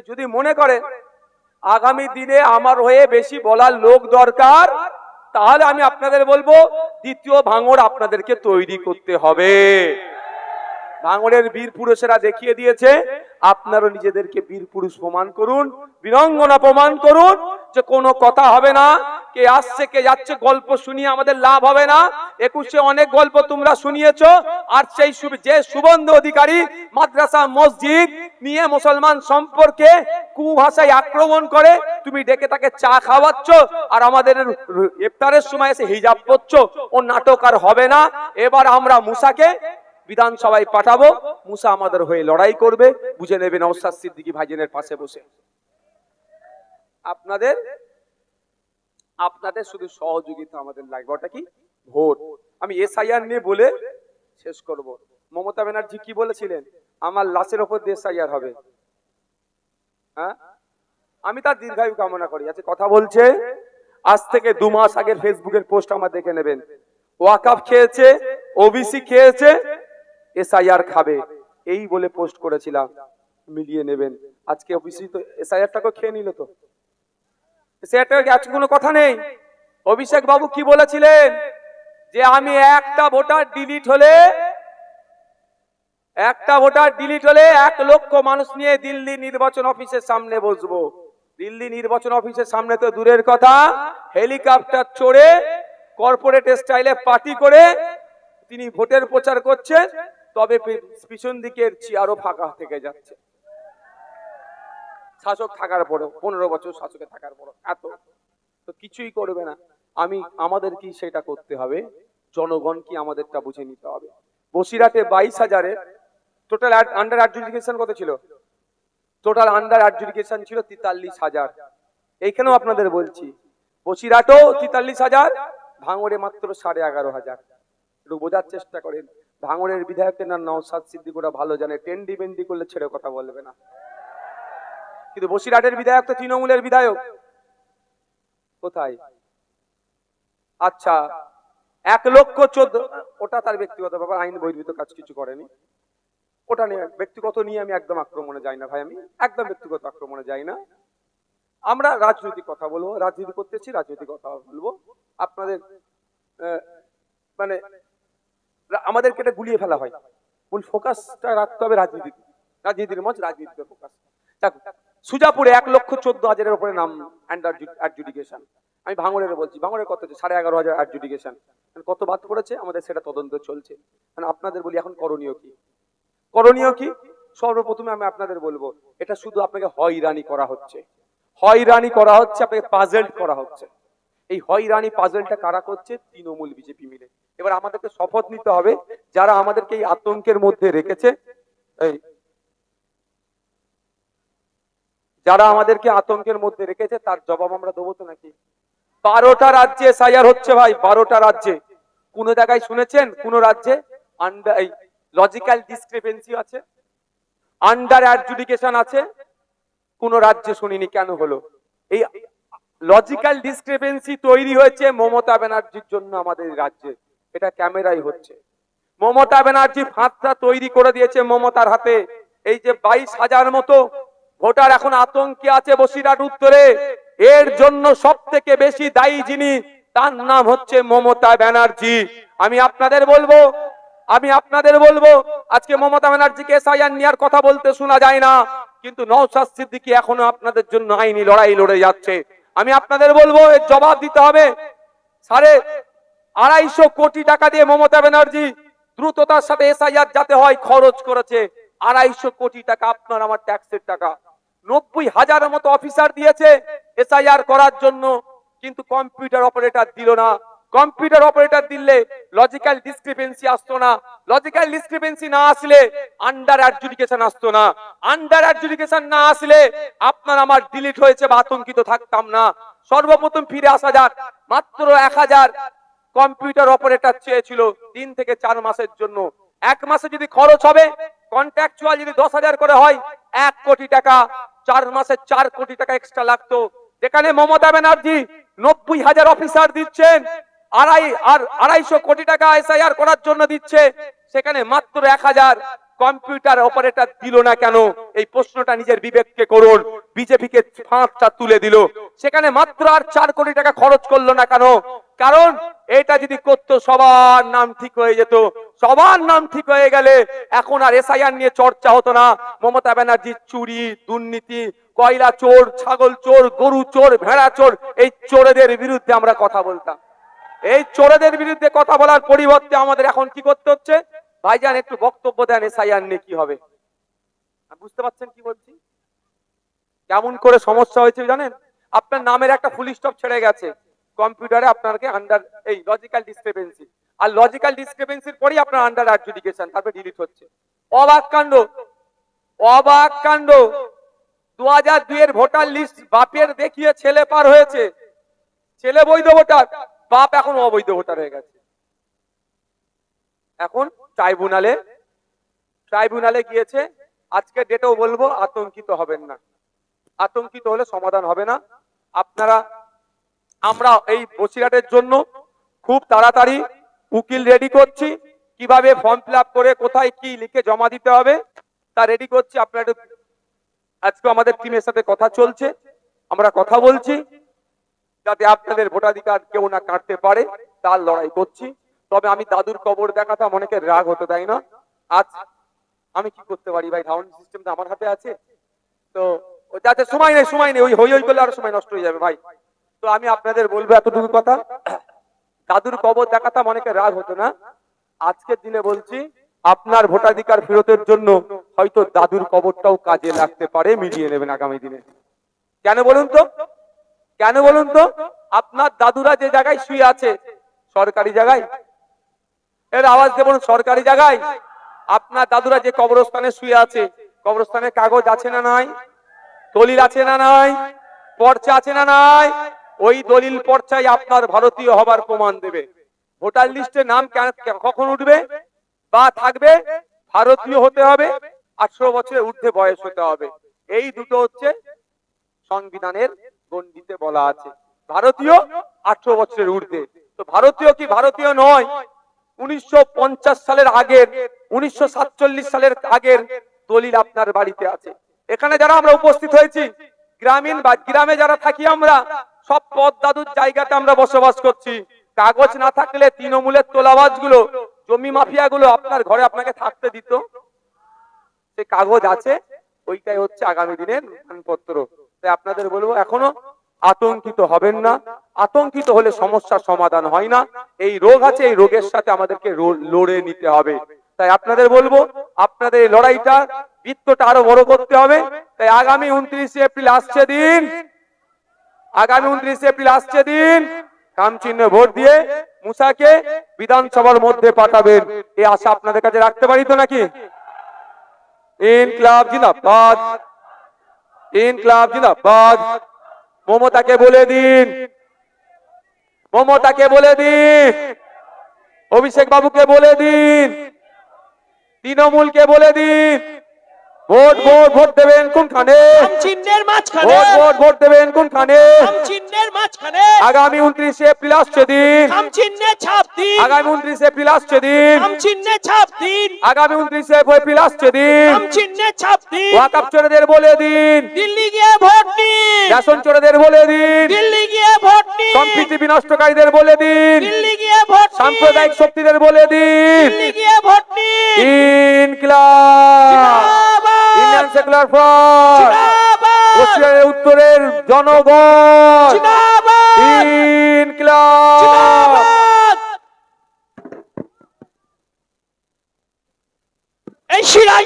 যদি মনে করে আগামী দিনে আমার হয়ে বেশি বলার লোক দরকার, তাহলে আমি আপনাদের বলবো দ্বিতীয় ভাঙড় আপনাদেরকে তৈরি করতে হবে। ভাঙড়ের বীর পুরুষেরা দেখিয়ে দিয়েছে, আপনারও নিজেদেরকে বীর পুরুষ প্রমাণ করুন, বীরাঙ্গনা প্রমাণ করুন, যে কোনো কথা হবে না, কে আসছে কে যাচ্ছে গল্প শুনিয়ে আমাদের লাভ হবে না। 21-এ অনেক গল্প তোমরা শুনিয়েছো, আর সেই যে শুভেন্দু অধিকারী মাদ্রাসা মসজিদ নিয়ে মুসলমান সম্পর্কে কুভাষায় আক্রমণ করে, তুমি ডেকে তাকে চা খাওয়াচ্ছ, আর আমাদের ইফতারের সময় এসে হিজাব করছো। ও নাটক আর হবে না। এবার আমরা মুসাকে বিধানসভায় পাঠাবো, মুসা আমাদের হয়ে লড়াই করবে, বুঝে নেবেন নওশাদ সিদ্দিকী ভাইজানের পাশে বসে। আপনাদের শুধু সহযোগিতা আমাদের লাগবে। ওটা কি? ভোট। আমি এসআইআর নিয়ে বলে শেষ করব। মমতা ব্যানার্জি কি বলেছিলেন? আমার লাশের ওপর এসআইআর হবে। হ্যাঁ, আমি তার দীর্ঘায়ু কামনা করি। আচ্ছা, কথা বলছে আজ থেকে 2 মাস আগের ফেসবুকের পোস্ট আমার দেখে নেবেন। ওয়াকফ খেয়েছে, ওবিসি খেয়েছে, এসআইআর খাবে, এই বলে পোস্ট করেছিলাম, মিলিয়ে নেবেন। আজকে ওবিসি তো এসআইআরটাকে খেয়ে নিল। তো এসআইআরটাকে আজকে কোনো কথা নেই। অভিষেক বাবু কি বলেছিলেন? যে আমি একটা ভোটার ডিলিট হলে 1 লক্ষ মানুষ নিয়ে দিল্লি নির্বাচন অফিসের সামনে বসবো। দিল্লি নির্বাচন অফিসের সামনে তো দূরের কথা, হেলিকপ্টার চড়ে কর্পোরেট স্টাইলে পার্টি করে তিনি ভোটের প্রচার করছেন। তবে পিছন দিকের চেয়ারও ফাঁকা থেকে যাচ্ছে। শাসক থাকার পর, 15 বছর শাসকে থাকার পর এত তো কিছুই করবে না। আমাদের কি সেটা করতে হবে? জনগণ কি আমাদেরটা বুঝে নিতে হবে। বসিরহাটে 22,000-এর টোটাল আন্ডার অ্যাডজুডিকেশন কত ছিল? টোটাল আন্ডার অ্যাডজুডিকেশন ছিল 43,000। এইখানেও আপনাদের বলছি, বসিরহাটেও 43,000, ভাঙড়ে মাত্র 11,500। একটু বোঝার চেষ্টা করেন। ভাঙড়ের বিধায়কের নাম নওশাদ সিদ্দিকী, ওরা ভালো জানে, টেন্ডি বেন্ডি করলে ছেড়ে কথা বলবে না। কিন্তু বসিরহাটের বিধায়ক তো তৃণমূলের বিধায়ক। কোথায়? আচ্ছা, 1,14,000, ওটা তার ব্যক্তিগত ব্যাপার, আইন বহির্ভূত কাজ কিছু করেনি। ওটা নিয়ে ব্যক্তিগত নিয়ে আমি একদম আক্রমণে যাই না ভাই, আমি একদম ব্যক্তিগত আক্রমণে যাই না। আমরা রাজনৈতিক কথা বলবো, রাজনীতি করতেছি, রাজনৈতিক কথা বলবো। আপনাদের মানে আমাদেরকে এটা গুলিয়ে ফেলা হয়। মূল ফোকাসটা রাখতে হবে রাজনীতিতে, রাজনীতির মঞ্চ, রাজনীতিতে ফোকাস। সুজাপুরে 1,14,000-এর উপরে নাম আন্ডার অ্যাডজুডিকেশন। আমি ভাঙড়ের বলছি, ভাঙড়ের কত? 11,500 অ্যাডজুডিকেশন। কত বাদ পড়েছে আমাদের সেটা তদন্ত চলছে। আপনাদের বলি এখন করণীয় কি? করণীয় কি? সর্বপ্রথমে আমি আপনাদের বলবো, এটা শুধু আপনাকে হয়রানি করা হচ্ছে, হয়রানি করা হচ্ছে, আপনাকে পাজল করা হচ্ছে। এই হয়রানি পাজলটা কারা করছে? তৃণমূল বিজেপি মিলে। এবার আমাদেরকে শপথ নিতে হবে, যারা আমাদেরকে এই আতঙ্কের মধ্যে রেখেছে, যারা আমাদেরকে আতঙ্কের মধ্যে রেখেছে, তার জবাব আমরা দেবো তো নাকি? 12টা রাজ্যে এসআইআর হচ্ছে ভাই, 12টা রাজ্যে। কোন জায়গায় শুনেছেন কোন রাজ্যে লজিক্যাল ডিসক্রিপেন্সি আছে, আন্ডার অ্যাডজুডিকেশন আছে? কোন রাজ্যে শুনিনি। কেন হলো? এই লজিক্যাল ডিসক্রিপেন্সি তৈরি হয়েছে মমতা ব্যানার্জির জন্য আমাদের রাজ্যে। এটা ক্যামেরাই হচ্ছে। মমতা ব্যানার্জি ফাঁদটা তৈরি করে দিয়েছে মমতার হাতে। এই যে 22,000 মতো ভোটার এখন আতঙ্কে আছে বসিরহাট উত্তরে, এর জন্য সব থেকে বেশি দায়ী যিনি, তার নাম হচ্ছে মমতা ব্যানার্জি। আমি আপনাদের বলবো আজকে মমতা ব্যানার্জিকে এসআইআর নেওয়ার কথা বলতে শোনা যায় না, কিন্তু নওশাদ সিদ্দিকী এখনো আপনাদের জন্য আইনি লড়াই লড়ে যাচ্ছে। আমি আপনাদের বলবো এর জবাব দিতে হবে। 250 কোটি টাকা দিয়ে মমতা ব্যানার্জি দ্রুততার সাথে এসআইআর যাতে হয় খরচ করেছে। 250 কোটি টাকা আপনার আমার ট্যাক্সের টাকা। 90,000-এর মতো অফিসার দিয়েছে এসআইআর করার জন্য, কিন্তু কম্পিউটার অপারেটর দিল না। কম্পিউটার অপারেটর দিলে লজিক্যাল ডিসক্রিপেন্সি আসতো না, লজিক্যাল ডিসক্রিপেন্সি না আসলে আন্ডার অ্যাডজুডিকেশন আসতো না, আন্ডার অ্যাডজুডিকেশন না আসলে আপনার আমার ডিলিট হয়েছে বা আতঙ্কিত থাকতাম না। সর্বপ্রথম ফিরে আসা যাক। মাত্র 1,000 কম্পিউটার অপারেটর চেয়েছিল 3 থেকে 4 মাসের জন্য। 1 মাসে যদি খরচ হবে কন্ট্রাকচুয়াল যদি 10,000 করে হয় 1 কোটি টাকা, 4 মাসে 4 কোটি টাকা এক্সট্রা লাগতো। যেখানে মমতা ব্যানার্জি 90,000 অফিসার দিচ্ছেন, 250 কোটি টাকা এসআইআর করার জন্য দিচ্ছে, সেখানে মাত্র 1,000 কম্পিউটার অপারেটর দিল না কেন? এই প্রশ্নটা নিজের বিবেককে করুন। বিজেপিকে ফাঁকটা তুলে দিল, সেখানে মাত্র আর 4 কোটি টাকা খরচ করলো না কেন? কারণ এটা যদি করতো সবার নাম ঠিক হয়ে যেত। সবার নাম ঠিক হয়ে গেলে এখন আর এসআইআর নিয়ে চর্চা হতো না। মমতা ব্যানার্জির চুরি, দুর্নীতি, কয়লা চোর, ছাগল চোর, গরু চোর, ভেড়া চোর, এই চোরেদের বিরুদ্ধে আমরা কথা বলতাম। এই চোরেদের বিরুদ্ধে কথা বলার পরিবর্তে আমাদের এখন কি করতে হচ্ছে? ভাইজান একটু বক্তব্য দেন, এসআইআর নিয়ে কি হবে? বুঝতে পারছেন কি বলছি? কেমন করে সমস্যা হয়েছে জানেন? আপনার নামের একটা ফুল স্টপ ছেড়ে গেছে কম্পিউটারে, আপনাকে আন্ডার এই লজিক্যাল ডিসক্রিপেন্সি, আর লজিক্যাল ডিসক্রিপেন্সির পরেই আপনার আন্ডার অ্যাডজুডিকেশন, তারপরে ডিলিট হচ্ছে। অবাক কাণ্ড, অবাক কাণ্ড। 2002 এর ভোটার লিস্ট বাপের দেখিয়ে ছেলে পার হয়েছে, ছেলে বৈধ ভোটার, বাপ এখন অবৈধ ভোটার হয়ে গেছে। এখন ট্রাইব্যুনালে গিয়েছে। আজকে ডেটেও বলবো, আতঙ্কিত হবেন না। আতঙ্কিত হলে সমাধান হবে না। আপনারা, আমরা এই বসিরহাটের জন্য খুব তাড়াতাড়ি উকিল রেডি করছি, কিভাবে ফর্ম ফিল আপ করে কোথায় কি লিখে জমা দিতে হবে তা রেডি করছি। আপনারা আজকে আমাদের টিমের সাথে কথা চলছে, আমরা কথা বলছি যাতে আপনাদের ভোটাধিকার কেউ না কাটতে পারে, তার লড়াই করছি। তবে আমি দাদুর কবর দেখাতাম, অনেকের রাগ হতে দেয় না। আজ আমি কি করতে পারি ভাই, সাউন্ড সিস্টেমটা আমার হাতে আছে তো, যাতে সময় নেই, ওই হই হই করলে আরো সময় নষ্ট হয়ে যাবে ভাই। তো আমি আপনাদের বলবো এতটুকু কথা, দাদুর কবর দেখাতাম, অনেকের রাগ হতো না। আজকের দিনে বলছি, আপনার ভোটাধিকার ফেরতের জন্য হয়তো দাদুর কবরটাও কাজে লাগতে পারে, মিলিয়ে নেবেন আগামী দিনে। কেন বলুন তো? কেন বলুন তো? আপনার দাদুরা যে জায়গায় শুয়ে আছে, সরকারি জায়গায়, এর আওয়াজ দেবেন, সরকারি জায়গায় আপনার দাদুরা যে কবরস্থানে শুয়ে আছে, কবরস্থানের কাগজ আছে না নাই? দলিল আছে না নাই? পর্চা আছে না নাই? ওই দলিল পর্চাই আপনার ভারতীয় হবার প্রমাণ দেবে। ভোটার লিস্টে নাম কখন উঠবে বা থাকবে? ভারতীয় হতে হবে, 18 বছরের ঊর্ধ্বে বয়স হতে হবে। এই দুটো হচ্ছে সংবিধানের গণ্ডিতে বলা আছে, ভারতীয় 18 বছরের ঊর্ধ্বে। তো ভারতীয় কি ভারতীয় নয়? 1950 সালের আগের, 1947 সালের আগের দলিল আপনার বাড়িতে আছে। এখানে যারা আমরা উপস্থিত হয়েছি, গ্রামীণ বা গ্রামে যারা থাকি, আমরা সব পদ দাদুর জায়গাতে আমরা বসবাস করছি। কাগজ না থাকলে তৃণমূলের তোলাবাজ গুলো, জমি মাফিয়া গুলো আপনার ঘরে আপনাকে থাকতে দিত? সে কাগজ আছে, ওইটাই হচ্ছে আগামী দিনের প্রমাণপত্র। তাই আপনাদের বলবো, এখনো আতঙ্কিত হবেন না। আতঙ্কিত হলে সমস্যার সমাধান হয় না। এই রোগ আছে, এই রোগের সাথে আমাদেরকে লড়ে নিতে হবে। তাই আপনাদের বলবো, আপনাদের এই লড়াইটা, বৃত্তটা আরো বড় করতে হবে। তাই আগামী 29 এপ্রিল আসছে দিন, আগামী 29 এপ্রিল আসছে দিন, কাম চিহ্ন ভোট দিয়ে মুসাকে বিধানসভার মধ্যে পাঠাবেন, এই আশা আপনাদের কাছে রাখতে পারি তো নাকি? ইনকলাব জিন্দাবাদ, ইনকলাব জিন্দাবাদ। মমতাকে বলে দিন, মমতাকে বলে দিন, অভিষেক বাবুকে বলে দিন, তৃণমূলকে বলে দিন, ভোট ভোট ভোট দেবেন কোনখানে? চিহ্নের মাঝখানে। ভোট ভোট ভোট দেবেন কোনখানে? চিহ্নের মাঝখানে। আগামী 29 এপ্রিল আসছে দিন, চিহ্নে ছাপ দিন। আগামী 29 এপ্রিল আসছে দিন, চিহ্নে ছাপ দিন। আগামী 29 এপ্রিল আসছে দিন। চিহ্নে ছাপ দিন। ওয়াকফ চোরেদের বলে দিন, দিল্লি গিয়ে ভোট দিন। রেশন চোরেদের বলে দিন, দিল্লি গিয়ে ভোট দিন। সম্প্রীতি বিনষ্টকারীদের বলে দিন, দিল্লি গিয়ে ভোট দিন। সাম্প্রদায়িক শক্তিদের বলে দিন, দিল্লি গিয়ে ভোট দিন। ইনকলাব, ইন্ডিয়ান সেকুলার ফ্রন্ট, বসিরহাটের উত্তরের জনগণ, ইনকলাব। এই সিরাজ